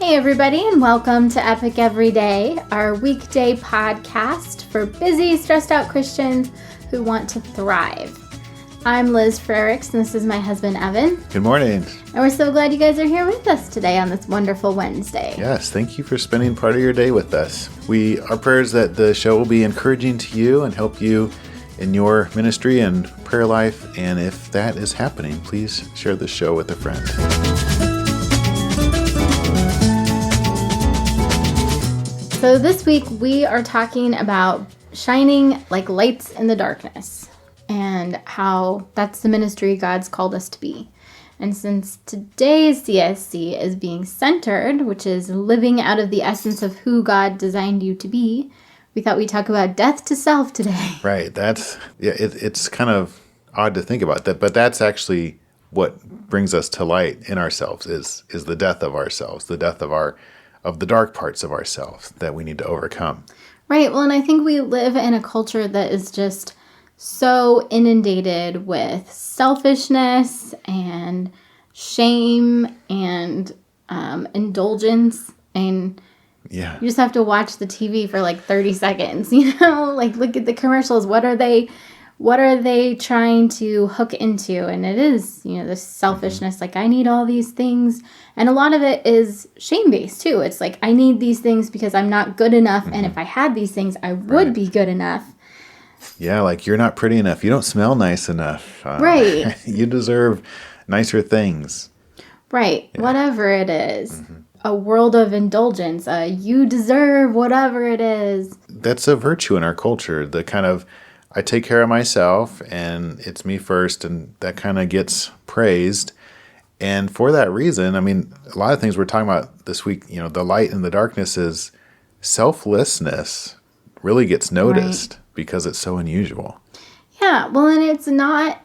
Hey everybody, and welcome to Epic Everyday, our weekday podcast for busy, stressed out Christians who want to thrive. I'm Liz Frericks, and this is my husband, Evan. Good morning. And we're so glad you guys are here with us today on this wonderful Wednesday. Yes, thank you for spending part of your day with us. Our prayers that the show will be encouraging to you and help you in your ministry and prayer life. And if that is happening, please share the show with a friend. So this week we are talking about shining like lights in the darkness and how that's the ministry God's called us to be. And since today's CSC is being centered, which is living out of the essence of who God designed you to be, we thought we'd talk about death to self today. Right. It's kind of odd to think about that, but that's actually what brings us to light in ourselves is the death of ourselves, the death of the dark parts of ourselves that we need to overcome. Right. Well, and I think we live in a culture that is just so inundated with selfishness and shame and indulgence. And you just have to watch the TV for like 30 seconds, like look at the commercials. What are they trying to hook into? And it is, this selfishness, like I need all these things. And a lot of it is shame-based too. It's like, I need these things because I'm not good enough. And if I had these things, I would be good enough. Yeah, like you're not pretty enough. You don't smell nice enough. Right. You deserve nicer things. Right. Yeah. Whatever it is. Mm-hmm. A world of indulgence. You deserve whatever it is. That's a virtue in our culture. The kind of, I take care of myself and it's me first, and that kind of gets praised. And for that reason, I mean, a lot of things we're talking about this week, the light and the darkness is selflessness really gets noticed because it's so unusual. Yeah, well, and it's not,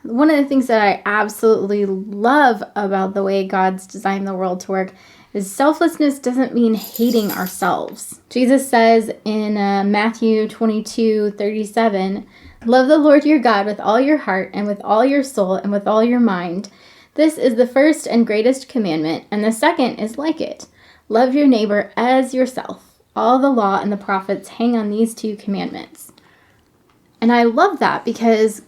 one of the things that I absolutely love about the way God's designed the world to work is selflessness doesn't mean hating ourselves. Jesus says in Matthew 22:37, "Love the Lord your God with all your heart and with all your soul and with all your mind. This is the first and greatest commandment, and the second is like it. Love your neighbor as yourself. All the law and the prophets hang on these two commandments." And I love that because,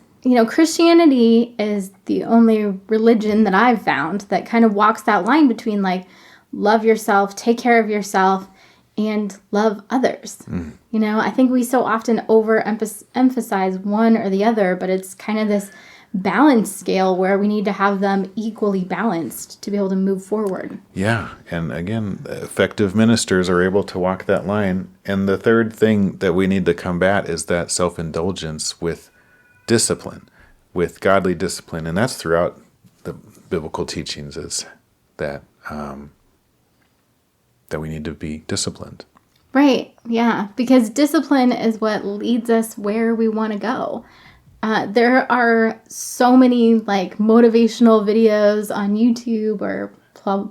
Christianity is the only religion that I've found that kind of walks that line between like, love yourself, take care of yourself, and love others. I think we so often emphasize one or the other, but it's kind of this balance scale where we need to have them equally balanced to be able to move forward. Yeah. And again, effective ministers are able to walk that line. And the third thing that we need to combat is that self-indulgence with discipline, with godly discipline. And that's throughout the biblical teachings is that we need to be disciplined. Right. Yeah. Because discipline is what leads us where we want to go. There are so many like motivational videos on YouTube or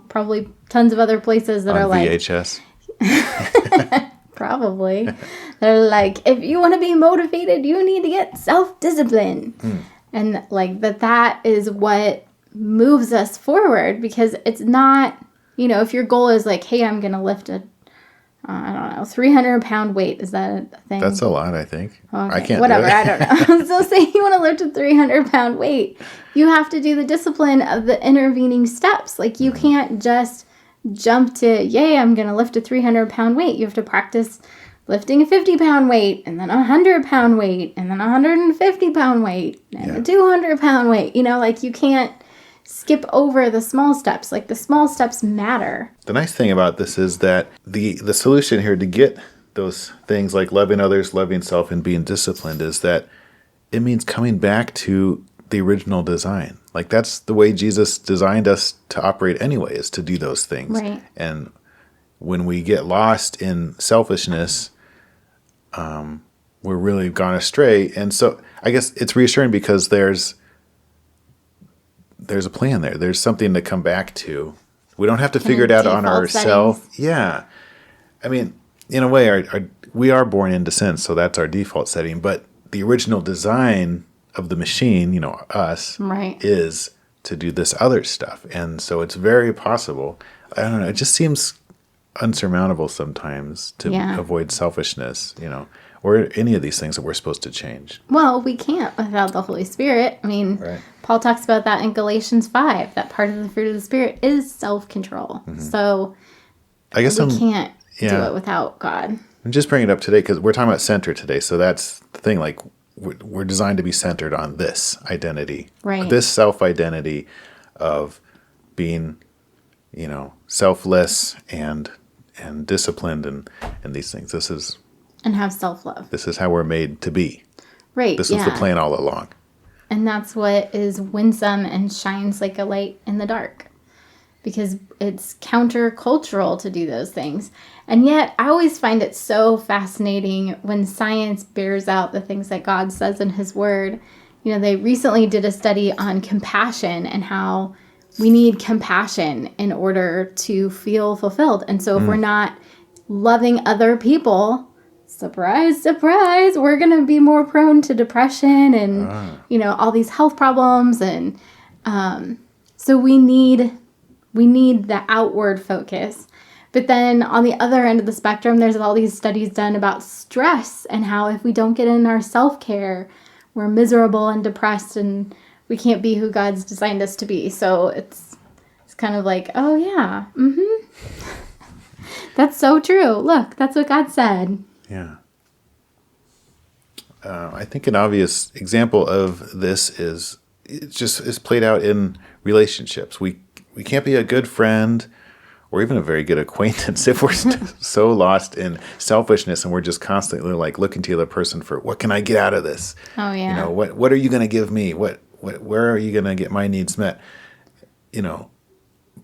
probably tons of other places that on are like VHS. Probably. They're like, if you want to be motivated, you need to get self-discipline. And like that is what moves us forward, because it's not, if your goal is like, hey, I'm going to lift a 300-pound weight. Is that a thing? That's a lot, I think. Okay. I can't Whatever, do it. I don't know. So say you want to lift a 300-pound weight. You have to do the discipline of the intervening steps. Like you can't just jump to, yay, I'm going to lift a 300-pound weight. You have to practice lifting a 50-pound weight, and then a 100-pound weight, and then a 150-pound weight, and a 200-pound weight. Like you can't skip over the small steps. Like the small steps matter. The nice thing about this is that the solution here to get those things like loving others, loving self, and being disciplined is that it means coming back to the original design. Like that's the way Jesus designed us to operate anyway, is to do those things. Right. And when we get lost in selfishness, we're really gone astray. And so I guess it's reassuring because there's a plan there. There's something to come back to. We don't have to figure it out on ourselves. Yeah. I mean, in a way, we are born into sin, so that's our default setting. But the original design of the machine, us, is to do this other stuff. And so it's very possible, I don't know. It just seems unsurmountable sometimes to Yeah. avoid selfishness, or any of these things that we're supposed to change. Well, we can't without the Holy Spirit. I mean, Right. Paul talks about that in Galatians 5, that part of the fruit of the Spirit is self-control. So I guess we can't do yeah. it without God. I'm just bringing it up today because we're talking about center today. So that's the thing. Like we're designed to be centered on this identity, Right. this self-identity of being, selfless and disciplined and these things. And have self-love. This is how we're made to be. Right, This was the plan all along. And that's what is winsome and shines like a light in the dark. Because it's countercultural to do those things. And yet, I always find it so fascinating when science bears out the things that God says in His Word. They recently did a study on compassion and how we need compassion in order to feel fulfilled. And so if we're not loving other people, surprise, surprise, we're going to be more prone to depression and, all these health problems. And so we need the outward focus. But then on the other end of the spectrum, there's all these studies done about stress and how if we don't get in our self-care, we're miserable and depressed and we can't be who God's designed us to be. So it's kind of like, oh yeah, that's so true. Look, that's what God said. Yeah. I think an obvious example of this is played out in relationships. We can't be a good friend or even a very good acquaintance if we're so lost in selfishness and we're just constantly like looking to the other person for what can I get out of this? Oh yeah. What are you going to give me? Where are you going to get my needs met?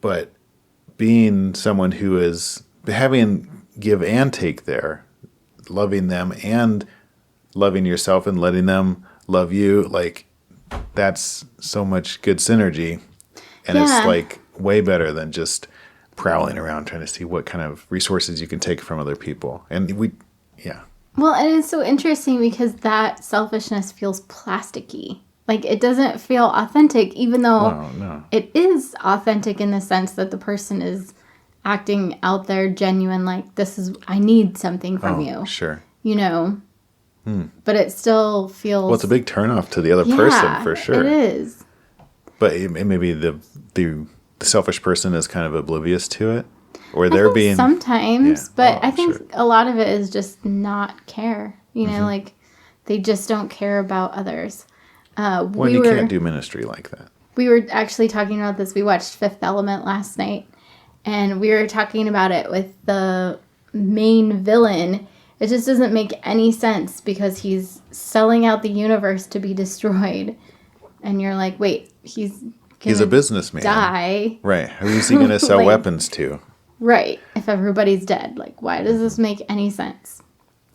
But being someone who is having give and take there, loving them and loving yourself and letting them love you, like that's so much good synergy. And it's like way better than just prowling around trying to see what kind of resources you can take from other people. And Well, and it's so interesting because that selfishness feels plasticky. Like it doesn't feel authentic, even though it is authentic in the sense that the person is acting out there genuine, like I need something from you. Sure. But it still feels... Well, it's a big turnoff to the other person for sure. It is. But maybe the selfish person is kind of oblivious to it, or they're being sometimes. But I think a lot of it is just not care. Like they just don't care about others. You can't do ministry like that. We were actually talking about this. We watched Fifth Element last night, and we were talking about it with the main villain. It just doesn't make any sense because he's selling out the universe to be destroyed. And you're like, wait, he's a businessman. Die. Right. Who is he going to sell weapons to? Right. If everybody's dead. Like, why does this make any sense?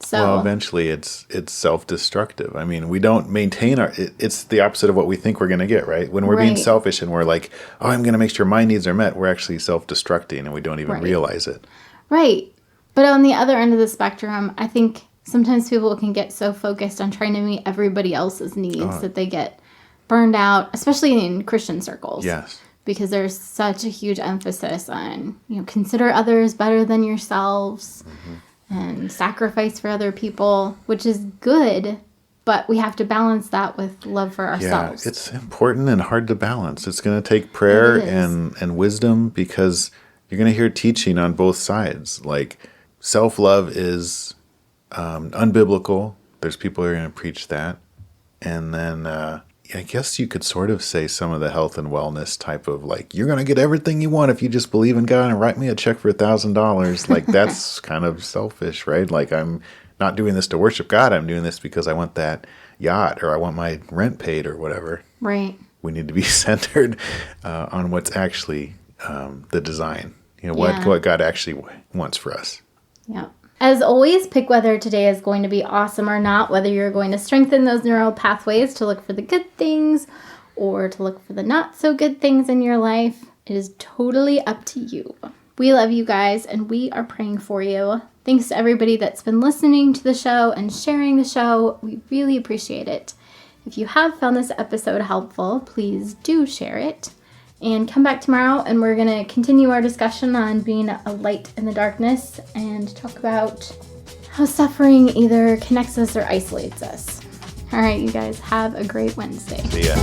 So, well, eventually it's self-destructive. I mean, we don't maintain it's the opposite of what we think we're going to get, right? When we're being selfish and we're like, oh, I'm going to make sure my needs are met, we're actually self-destructing and we don't even realize it. Right. But on the other end of the spectrum, I think sometimes people can get so focused on trying to meet everybody else's needs that they get burned out, especially in Christian circles. Yes. Because there's such a huge emphasis on, consider others better than yourselves and sacrifice for other people, which is good, but we have to balance that with love for ourselves. Yeah, it's important and hard to balance. It's going to take prayer and wisdom because you're going to hear teaching on both sides. Like, self-love is unbiblical. There's people who are going to preach that. And then I guess you could sort of say some of the health and wellness type of like, you're going to get everything you want if you just believe in God and write me a check for $1,000. Like, that's kind of selfish, right? Like, I'm not doing this to worship God. I'm doing this because I want that yacht or I want my rent paid or whatever. Right. We need to be centered on what's actually the design. What God actually wants for us. Yeah. As always, pick whether today is going to be awesome or not, whether you're going to strengthen those neural pathways to look for the good things or to look for the not so good things in your life. It is totally up to you. We love you guys and we are praying for you. Thanks to everybody that's been listening to the show and sharing the show. We really appreciate it. If you have found this episode helpful, please do share it. And come back tomorrow, and we're going to continue our discussion on being a light in the darkness and talk about how suffering either connects us or isolates us. All right, you guys, have a great Wednesday. See ya.